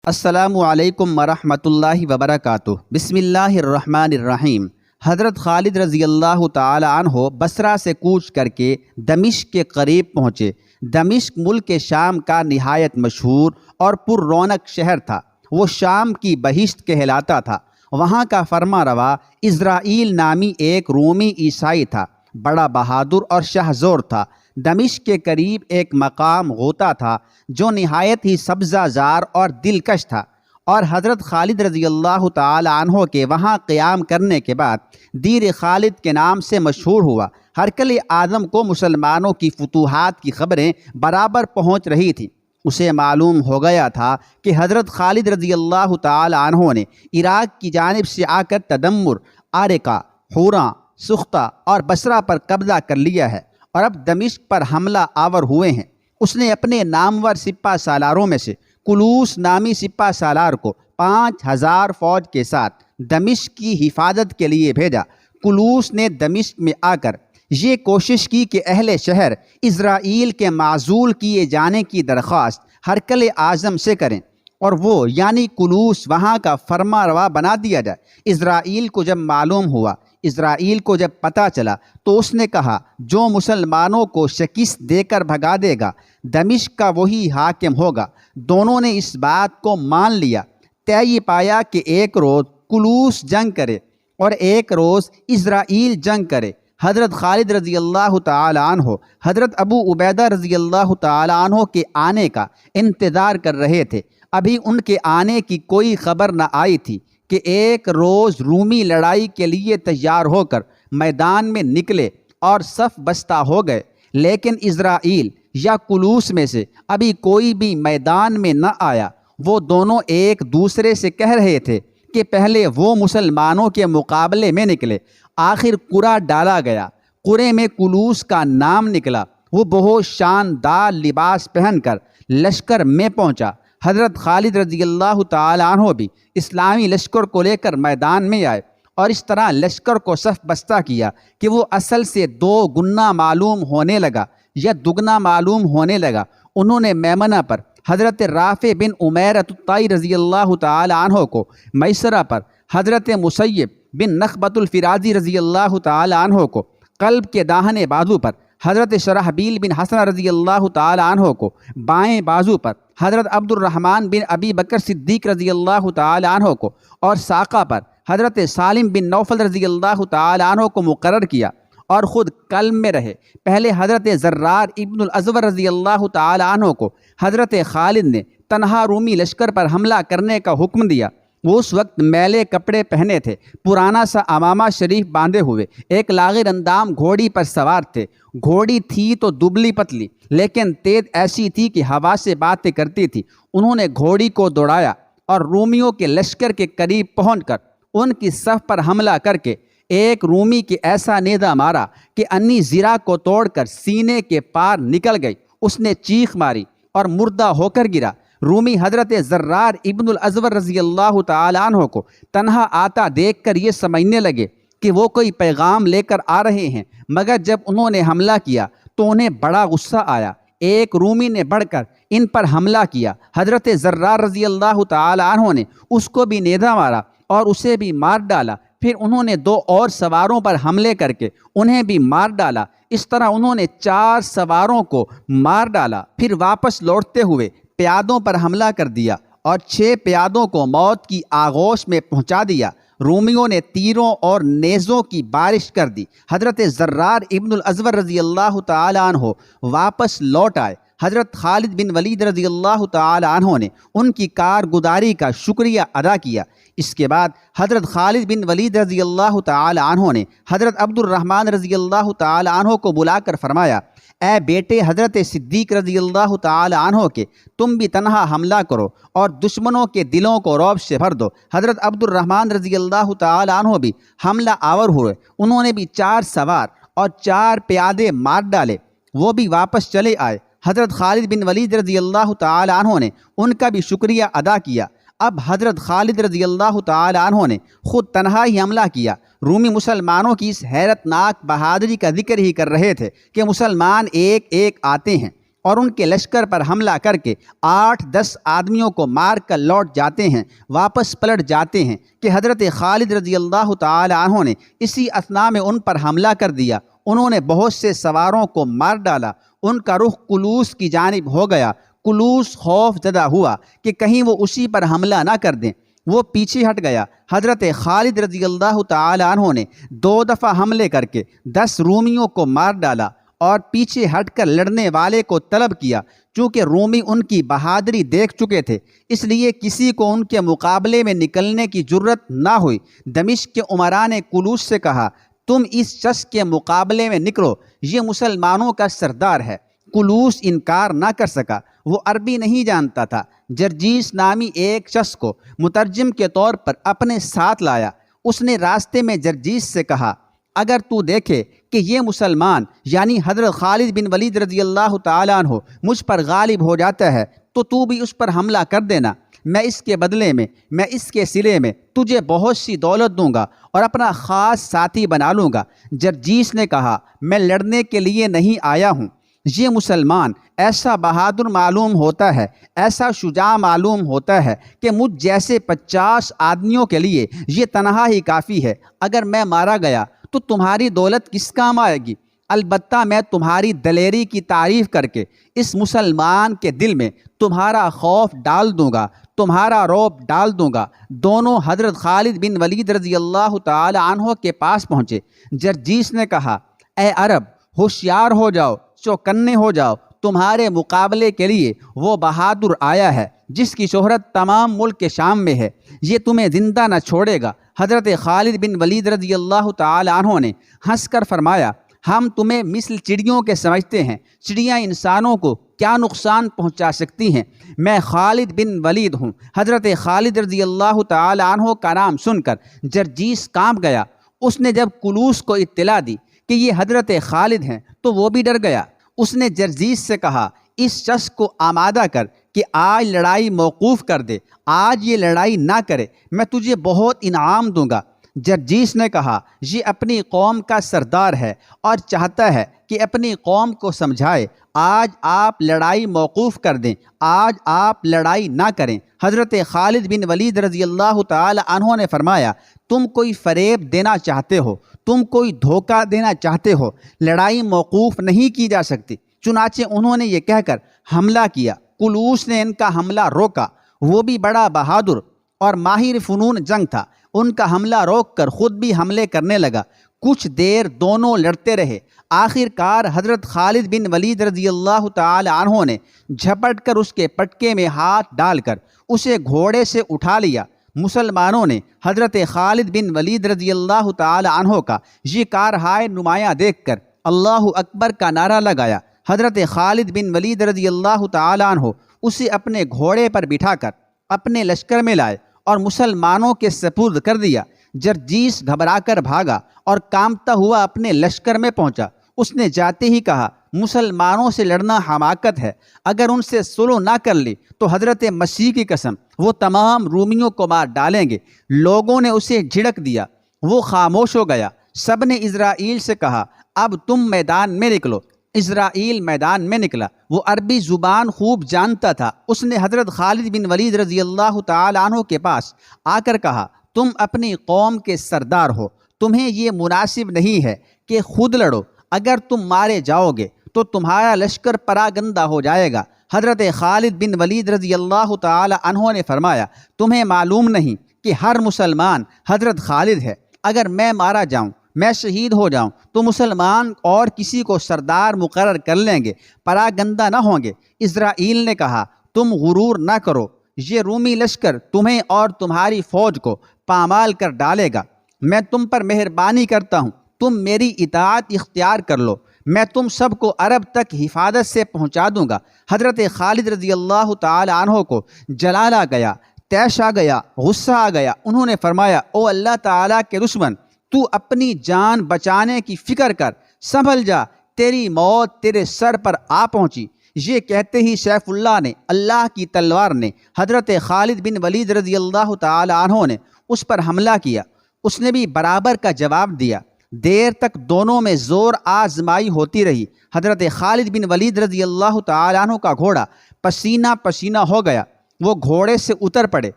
السلام علیکم ورحمۃ اللہ وبرکاتہ۔ بسم اللہ الرحمن الرحیم۔ حضرت خالد رضی اللہ تعالی عنہ بصرہ سے کوچ کر کے دمشق کے قریب پہنچے۔ دمشق ملک شام کا نہایت مشہور اور پر رونق شہر تھا۔ وہ شام کی بہشت کہلاتا تھا۔ وہاں کا فرما روا اسرائیل نامی ایک رومی عیسائی تھا، بڑا بہادر اور شہزور تھا۔ دمشق کے قریب ایک مقام غوطہ تھا جو نہایت ہی سبزہ زار اور دلکش تھا، اور حضرت خالد رضی اللہ تعالی عنہ کے وہاں قیام کرنے کے بعد دیر خالد کے نام سے مشہور ہوا۔ ہرکل اعظم کو مسلمانوں کی فتوحات کی خبریں برابر پہنچ رہی تھیں۔ اسے معلوم ہو گیا تھا کہ حضرت خالد رضی اللہ تعالی عنہ نے عراق کی جانب سے آ کر تدمر، عارقہ، حوراں، سختہ اور بصرہ پر قبضہ کر لیا ہے اور اب دمشق پر حملہ آور ہوئے ہیں۔ اس نے اپنے نامور سپہ سالاروں میں سے کلوس نامی سپہ سالار کو 5000 فوج کے ساتھ دمشق کی حفاظت کے لیے بھیجا۔ کلوس نے دمشق میں آ کر یہ کوشش کی کہ اہل شہر اسرائیل کے معزول کیے جانے کی درخواست ہرکل اعظم سے کریں اور وہ یعنی کلوس وہاں کا فرما روا بنا دیا جائے۔ اسرائیل کو جب معلوم ہوا، اسرائیل کو جب پتہ چلا تو اس نے کہا جو مسلمانوں کو شکست دے کر بھگا دے گا دمشق کا وہی حاکم ہوگا۔ دونوں نے اس بات کو مان لیا۔ طے یہ پایا کہ ایک روز کلوس جنگ کرے اور ایک روز اسرائیل جنگ کرے۔ حضرت خالد رضی اللہ تعالی عنہ حضرت ابو عبیدہ رضی اللہ تعالی عنہ کے آنے کا انتظار کر رہے تھے۔ ابھی ان کے آنے کی کوئی خبر نہ آئی تھی کہ ایک روز رومی لڑائی کے لیے تیار ہو کر میدان میں نکلے اور صف بستہ ہو گئے، لیکن اسرائیل یا کلوس میں سے ابھی کوئی بھی میدان میں نہ آیا۔ وہ دونوں ایک دوسرے سے کہہ رہے تھے کہ پہلے وہ مسلمانوں کے مقابلے میں نکلے۔ آخر قرعہ ڈالا گیا۔ قرعے میں کلوس کا نام نکلا۔ وہ بہت شاندار لباس پہن کر لشکر میں پہنچا۔ حضرت خالد رضی اللہ تعالی عنہ بھی اسلامی لشکر کو لے کر میدان میں آئے اور اس طرح لشکر کو صف بستہ کیا کہ وہ اصل سے 2 گنا معلوم ہونے لگا یا دگنا معلوم ہونے لگا۔ انہوں نے میمنہ پر حضرت رافع بن عمیرۃ الطائی رضی اللہ تعالی عنہ کو، میسرہ پر حضرت مسیب بن نخبۃ الفرازی رضی اللہ تعالی عنہ کو، قلب کے داہنے بازو پر حضرت شرحبیل بن حسنہ رضی اللہ تعالی عنہ کو، بائیں بازو پر حضرت عبد الرحمن بن ابی بکر صدیق رضی اللہ تعالی عنہ کو اور ساقہ پر حضرت سالم بن نوفل رضی اللہ تعالی عنہ کو مقرر کیا اور خود قلب میں رہے۔ پہلے حضرت زرار ابن الازور رضی اللہ تعالی عنہ کو حضرت خالد نے تنہا رومی لشکر پر حملہ کرنے کا حکم دیا۔ وہ اس وقت میلے کپڑے پہنے تھے، پرانا سا امامہ شریف باندھے ہوئے، ایک لاغر اندام گھوڑی پر سوار تھے۔ گھوڑی تھی تو دبلی پتلی لیکن تیز ایسی تھی کہ ہوا سے باتیں کرتی تھی۔ انہوں نے گھوڑی کو دوڑایا اور رومیوں کے لشکر کے قریب پہنچ کر ان کی صف پر حملہ کر کے ایک رومی کے ایسا نیزہ مارا کہ انی زرہ کو توڑ کر سینے کے پار نکل گئی۔ اس نے چیخ ماری اور مردہ ہو کر گرا۔ رومی حضرت زرار ابن الازور رضی اللہ تعالی عنہ کو تنہا آتا دیکھ کر یہ سمجھنے لگے کہ وہ کوئی پیغام لے کر آ رہے ہیں، مگر جب انہوں نے حملہ کیا تو انہیں بڑا غصہ آیا۔ ایک رومی نے بڑھ کر ان پر حملہ کیا۔ حضرت زرار رضی اللہ تعالی عنہ نے اس کو بھی نیزہ مارا اور اسے بھی مار ڈالا۔ پھر انہوں نے 2 اور سواروں پر حملے کر کے انہیں بھی مار ڈالا۔ اس طرح انہوں نے 4 سواروں کو مار ڈالا۔ پھر واپس لوٹتے ہوئے پیادوں پر حملہ کر دیا اور 6 پیادوں کو موت کی آغوش میں پہنچا دیا۔ رومیوں نے تیروں اور نیزوں کی بارش کر دی۔ حضرت زرار ابن الازور رضی اللہ تعالی عنہ واپس لوٹ آئے۔ حضرت خالد بن ولید رضی اللہ تعالی عنہ نے ان کی کارگزاری کا شکریہ ادا کیا۔ اس کے بعد حضرت خالد بن ولید رضی اللہ تعالی عنہ نے حضرت عبد الرحمن رضی اللہ تعالی عنہ کو بلا کر فرمایا، اے بیٹے حضرت صدیق رضی اللہ تعالی عنہ کے، تم بھی تنہا حملہ کرو اور دشمنوں کے دلوں کو رعب سے بھر دو۔ حضرت عبد الرحمن رضی اللہ تعالی عنہ بھی حملہ آور ہوئے۔ انہوں نے بھی 4 سوار اور 4 پیادے مار ڈالے۔ وہ بھی واپس چلے آئے۔ حضرت خالد بن ولید رضی اللہ تعالی عنہ نے ان کا بھی شکریہ ادا کیا۔ اب حضرت خالد رضی اللہ تعالی عنہ نے خود تنہا ہی حملہ کیا۔ رومی مسلمانوں کی اس حیرت ناک بہادری کا ذکر ہی کر رہے تھے کہ مسلمان ایک ایک آتے ہیں اور ان کے لشکر پر حملہ کر کے 8-10 آدمیوں کو مار کر لوٹ جاتے ہیں، واپس پلٹ جاتے ہیں کہ حضرت خالد رضی اللہ تعالی عنہ نے اسی اثناء میں ان پر حملہ کر دیا۔ انہوں نے بہت سے سواروں کو مار ڈالا۔ ان کا رخ کلوس کی جانب ہو گیا۔ کلوس خوف زدہ ہوا کہ کہیں وہ اسی پر حملہ نہ کر دیں، وہ پیچھے ہٹ گیا۔ حضرت خالد رضی اللہ تعالی عنہ نے 2 دفعہ حملے کر کے 10 رومیوں کو مار ڈالا اور پیچھے ہٹ کر لڑنے والے کو طلب کیا۔ چونکہ رومی ان کی بہادری دیکھ چکے تھے، اس لیے کسی کو ان کے مقابلے میں نکلنے کی جرت نہ ہوئی۔ دمشق کے امراء نے کلوس سے کہا، تم اس شخص کے مقابلے میں نکلو، یہ مسلمانوں کا سردار ہے۔ کلوس انکار نہ کر سکا، وہ عربی نہیں جانتا تھا۔ جرجیس نامی ایک شخص کو مترجم کے طور پر اپنے ساتھ لایا۔ اس نے راستے میں جرجیس سے کہا، اگر تو دیکھے کہ یہ مسلمان یعنی حضرت خالد بن ولید رضی اللہ تعالیٰ عنہ مجھ پر غالب ہو جاتا ہے تو بھی اس پر حملہ کر دینا۔ میں اس کے بدلے میں، میں اس کے صلے میں تجھے بہت سی دولت دوں گا اور اپنا خاص ساتھی بنا لوں گا۔ جرجیس نے کہا، میں لڑنے کے لیے نہیں آیا ہوں۔ یہ مسلمان ایسا بہادر معلوم ہوتا ہے، ایسا شجاع معلوم ہوتا ہے کہ مجھ جیسے 50 آدمیوں کے لیے یہ تنہا ہی کافی ہے۔ اگر میں مارا گیا تو تمہاری دولت کس کام آئے گی؟ البتہ میں تمہاری دلیری کی تعریف کر کے اس مسلمان کے دل میں تمہارا خوف ڈال دوں گا، تمہارا رعب ڈال دوں گا۔ دونوں حضرت خالد بن ولید رضی اللہ تعالی عنہ کے پاس پہنچے۔ جرجیس نے کہا، اے عرب، ہوشیار ہو جاؤ، چوکنے ہو جاؤ، تمہارے مقابلے کے لیے وہ بہادر آیا ہے جس کی شہرت تمام ملک شام میں ہے، یہ تمہیں زندہ نہ چھوڑے گا۔ حضرت خالد بن ولید رضی اللہ تعالی عنہ نے ہنس کر فرمایا، ہم تمہیں مثل چڑیوں کے سمجھتے ہیں، چڑیاں انسانوں کو کیا نقصان پہنچا سکتی ہیں؟ میں خالد بن ولید ہوں۔ حضرت خالد رضی اللہ تعالی عنہ کا نام سن کر جرجیس کانپ گیا۔ اس نے جب کلوس کو اطلاع دی کہ یہ حضرت خالد ہیں تو وہ بھی ڈر گیا۔ اس نے جرجیس سے کہا، اس شخص کو آمادہ کر کہ آج لڑائی موقوف کر دے، آج یہ لڑائی نہ کرے، میں تجھے بہت انعام دوں گا۔ جرجیس نے کہا، یہ اپنی قوم کا سردار ہے اور چاہتا ہے کہ اپنی قوم کو سمجھائے، آج آپ لڑائی موقوف کر دیں، آج آپ لڑائی نہ کریں۔ حضرت خالد بن ولید رضی اللہ تعالی عنہ نے فرمایا، تم کوئی فریب دینا چاہتے ہو، تم کوئی دھوکہ دینا چاہتے ہو، لڑائی موقوف نہیں کی جا سکتی۔ چنانچہ انہوں نے یہ کہہ کر حملہ کیا۔ کلوس نے ان کا حملہ روکا، وہ بھی بڑا بہادر اور ماہر فنون جنگ تھا، ان کا حملہ روک کر خود بھی حملے کرنے لگا۔ کچھ دیر دونوں لڑتے رہے۔ آخر کار حضرت خالد بن ولید رضی اللہ تعالی عنہ نے جھپٹ کر اس کے پٹکے میں ہاتھ ڈال کر اسے گھوڑے سے اٹھا لیا۔ مسلمانوں نے حضرت خالد بن ولید رضی اللہ تعالی عنہ کا یہ کارہائے نمایاں دیکھ کر اللہ اکبر کا نعرہ لگایا۔ حضرت خالد بن ولید رضی اللہ تعالی عنہ اسے اپنے گھوڑے پر بٹھا کر اپنے لشکر میں لائے اور مسلمانوں کے سپرد کر دیا۔ جرجیس گھبرا کر بھاگا اور کانپتا ہوا اپنے لشکر میں پہنچا۔ اس نے جاتے ہی کہا، مسلمانوں سے لڑنا حماقت ہے، اگر ان سے صلح نہ کر لی تو حضرت مسیح کی قسم وہ تمام رومیوں کو مار ڈالیں گے۔ لوگوں نے اسے جھڑک دیا، وہ خاموش ہو گیا۔ سب نے اسرائیل سے کہا، اب تم میدان میں نکلو۔ اسرائیل میدان میں نکلا۔ وہ عربی زبان خوب جانتا تھا۔ اس نے حضرت خالد بن ولید رضی اللہ تعالی عنہ کے پاس آ کر کہا، تم اپنی قوم کے سردار ہو، تمہیں یہ مناسب نہیں ہے کہ خود لڑو، اگر تم مارے جاؤ گے تو تمہارا لشکر پراگندہ ہو جائے گا۔ حضرت خالد بن ولید رضی اللہ تعالی عنہ نے فرمایا، تمہیں معلوم نہیں کہ ہر مسلمان حضرت خالد ہے، اگر میں مارا جاؤں، میں شہید ہو جاؤں تو مسلمان اور کسی کو سردار مقرر کر لیں گے، پراگندہ نہ ہوں گے۔ اسرائیل نے کہا، تم غرور نہ کرو، یہ رومی لشکر تمہیں اور تمہاری فوج کو پامال کر ڈالے گا۔ میں تم پر مہربانی کرتا ہوں، تم میری اطاعت اختیار کر لو، میں تم سب کو عرب تک حفاظت سے پہنچا دوں گا۔ حضرت خالد رضی اللہ تعالی عنہ کو جلال آ گیا، طیش آ گیا، غصہ آ گیا۔ انہوں نے فرمایا، او اللہ تعالیٰ کے دشمن، تو اپنی جان بچانے کی فکر کر، سنبھل جا، تیری موت تیرے سر پر آ پہنچی۔ یہ کہتے ہی سیف اللہ نے، اللہ کی تلوار نے، حضرت خالد بن ولید رضی اللہ تعالی عنہ نے اس پر حملہ کیا۔ اس نے بھی برابر کا جواب دیا۔ دیر تک دونوں میں زور آزمائی ہوتی رہی۔ حضرت خالد بن ولید رضی اللہ تعالیٰ عنہ کا گھوڑا پسینہ پسینہ ہو گیا، وہ گھوڑے سے اتر پڑے۔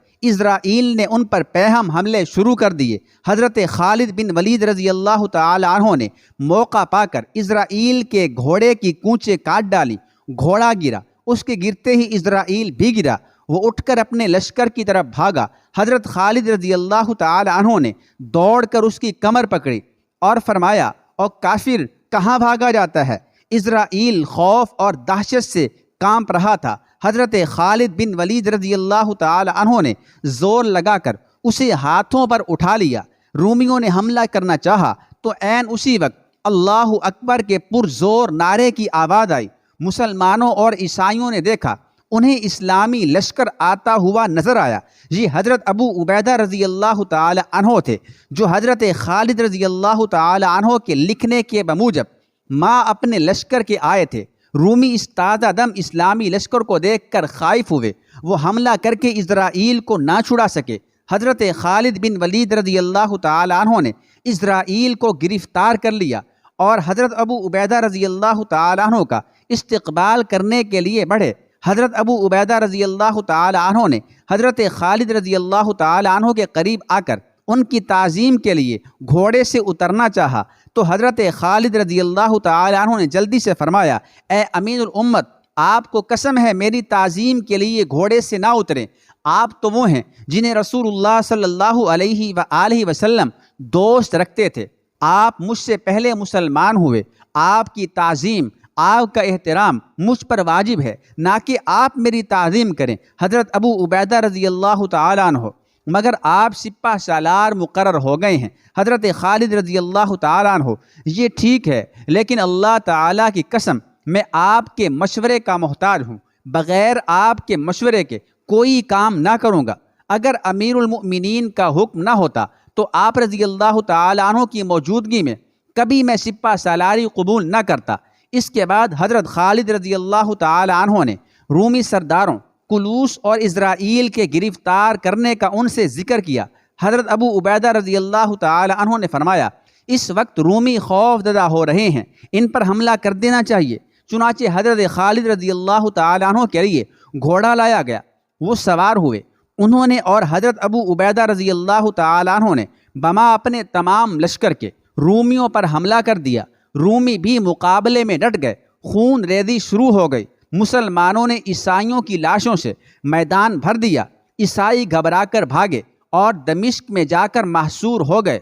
اسرائیل نے ان پر پیہم حملے شروع کر دیے۔ حضرت خالد بن ولید رضی اللہ تعالیٰ عنہ نے موقع پا کر اسرائیل کے گھوڑے کی کونچیں کاٹ ڈالی۔ گھوڑا گرا، اس کے گرتے ہی اسرائیل بھی گرا۔ وہ اٹھ کر اپنے لشکر کی طرف بھاگا۔ حضرت خالد رضی اللہ تعالیٰ عنہ نے دوڑ کر اس کی کمر پکڑی اور فرمایا، او کافر، کہاں بھاگا جاتا ہے؟ اسرائیل خوف اور دہشت سے کانپ رہا تھا۔ حضرت خالد بن ولید رضی اللہ تعالی عنہ نے زور لگا کر اسے ہاتھوں پر اٹھا لیا۔ رومیوں نے حملہ کرنا چاہا تو عین اسی وقت اللہ اکبر کے پرزور نعرے کی آواز آئی۔ مسلمانوں اور عیسائیوں نے دیکھا، انہیں اسلامی لشکر آتا ہوا نظر آیا۔ یہ حضرت ابو عبیدہ رضی اللہ تعالی عنہ تھے، جو حضرت خالد رضی اللہ تعالی عنہ کے لکھنے کے بموجب ماں اپنے لشکر کے آئے تھے۔ رومی اس تازہ دم اسلامی لشکر کو دیکھ کر خائف ہوئے، وہ حملہ کر کے اسرائیل کو نہ چھڑا سکے۔ حضرت خالد بن ولید رضی اللہ تعالی عنہ نے اسرائیل کو گرفتار کر لیا اور حضرت ابو عبیدہ رضی اللہ تعالی عنہ کا استقبال کرنے کے لیے بڑھے۔ حضرت ابو عبیدہ رضی اللہ تعالی عنہ نے حضرت خالد رضی اللہ تعالی عنہ کے قریب آ کر ان کی تعظیم کے لیے گھوڑے سے اترنا چاہا تو حضرت خالد رضی اللہ تعالی عنہ نے جلدی سے فرمایا، اے امین الامت، آپ کو قسم ہے میری تعظیم کے لیے گھوڑے سے نہ اتریں۔ آپ تو وہ ہیں جنہیں رسول اللہ صلی اللہ علیہ وآلہ وسلم دوست رکھتے تھے۔ آپ مجھ سے پہلے مسلمان ہوئے، آپ کی تعظیم، آپ کا احترام مجھ پر واجب ہے، نہ کہ آپ میری تعظیم کریں۔ حضرت ابو عبیدہ رضی اللہ تعالیٰ عنہ، مگر آپ سپہ سالار مقرر ہو گئے ہیں۔ حضرت خالد رضی اللہ تعالیٰ عنہ، یہ ٹھیک ہے، لیکن اللہ تعالیٰ کی قسم میں آپ کے مشورے کا محتاج ہوں، بغیر آپ کے مشورے کے کوئی کام نہ کروں گا۔ اگر امیر المؤمنین کا حکم نہ ہوتا تو آپ رضی اللہ تعالیٰ عنہ کی موجودگی میں کبھی میں سپہ سالاری قبول نہ کرتا۔ اس کے بعد حضرت خالد رضی اللہ تعالی عنہ نے رومی سرداروں کلوس اور اسرائیل کے گرفتار کرنے کا ان سے ذکر کیا۔ حضرت ابو عبیدہ رضی اللہ تعالی عنہ نے فرمایا، اس وقت رومی خوف زدہ ہو رہے ہیں، ان پر حملہ کر دینا چاہیے۔ چنانچہ حضرت خالد رضی اللہ تعالی عنہ کے لیے گھوڑا لایا گیا، وہ سوار ہوئے۔ انہوں نے اور حضرت ابو عبیدہ رضی اللہ تعالی عنہ نے بما اپنے تمام لشکر کے رومیوں پر حملہ کر دیا۔ رومی بھی مقابلے میں ڈٹ گئے، خون ریزی شروع ہو گئی۔ مسلمانوں نے عیسائیوں کی لاشوں سے میدان بھر دیا۔ عیسائی گھبرا کر بھاگے اور دمشق میں جا کر محصور ہو گئے۔